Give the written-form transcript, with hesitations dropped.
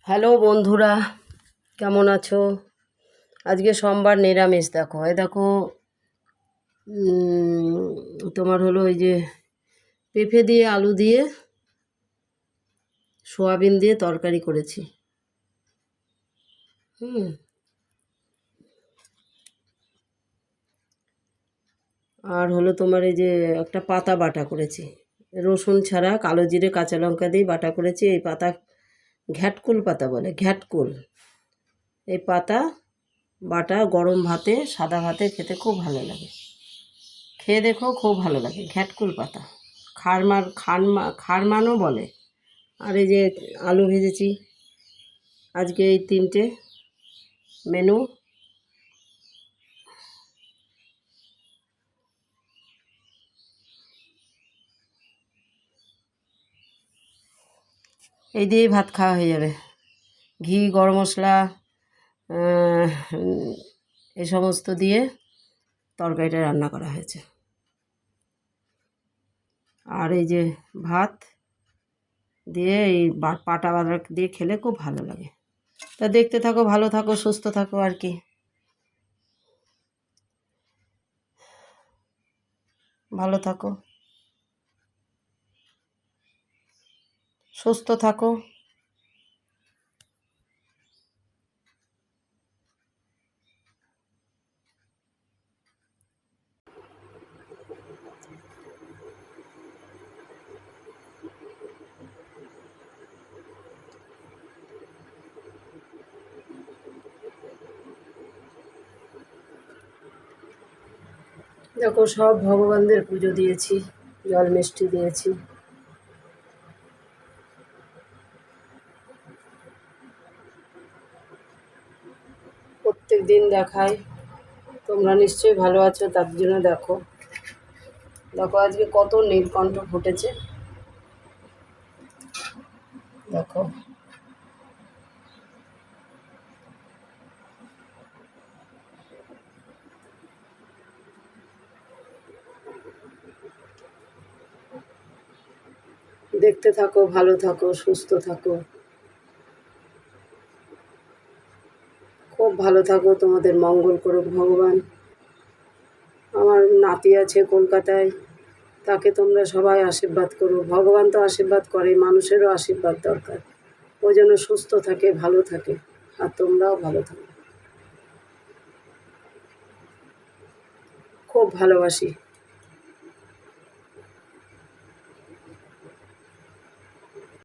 Hello বন্ধুরা, কেমন আছো? আজকে সোমবার, নিরামিষ। দেখো এই দেখো, তোমার হলো ওই যে পেঁপে দিয়ে আলু দিয়ে সোয়াবিন দিয়ে তরকারি করেছি। হুম আর হলো তোমার এই যে একটা পাতা বাটা করেছি, রসুন ছাড়া কালো জিরে কাঁচা লঙ্কা দিয়ে বাটা করেছি। এই পাতা ঘ্যাটকুল পাতা বলে, ঘ্যাটকুল। এই পাতা বাটা গরম ভাতে, সাদা ভাতে খেতে খুব ভালো লাগে। খেয়ে দেখো, খুব ভালো লাগে। ঘ্যাটকুল পাতা, খারমানও বলে। আর এই যে আলু ভেজেছি। আজকে এই 3টে মেনু। এই দিয়েই ভাত খাওয়া হয়ে যাবে। ঘি, গরম মশলা, এই সমস্ত দিয়ে তরকারিটা রান্না করা হয়েছে। আর এই যে ভাত দিয়ে এই পাটা বাঁধা দিয়ে খেলে খুব ভালো লাগে। তা দেখতে থাকো, ভালো থাকো, সুস্থ থাকো। আর কি, ভালো থাকো, সুস্থ থাকো। দেখো, সব ভগবানদের পুজো দিয়েছি, জল মিষ্টি দিয়েছি। প্রত্যেক দিন দেখায়, তোমরা নিশ্চয়ই ভালো আছো, তার জন্য দেখো। দেখো আজকে কত নীলকণ্ঠ ফুটেছে। দেখো, দেখতে থাকো, ভালো থাকো, সুস্থ থাকো, খুব ভালো থাকো। তোমাদের মঙ্গল করুক ভগবান। আমার নাতি আছে কলকাতায়, তাকে তোমরা সবাই আশীর্বাদ করো। ভগবান তো আশীর্বাদ করে, মানুষেরও আশীর্বাদ দরকার। ও যেন সুস্থ থাকে, ভালো থাকে, আর তোমরাও ভালো থাকো। খুব ভালোবাসি।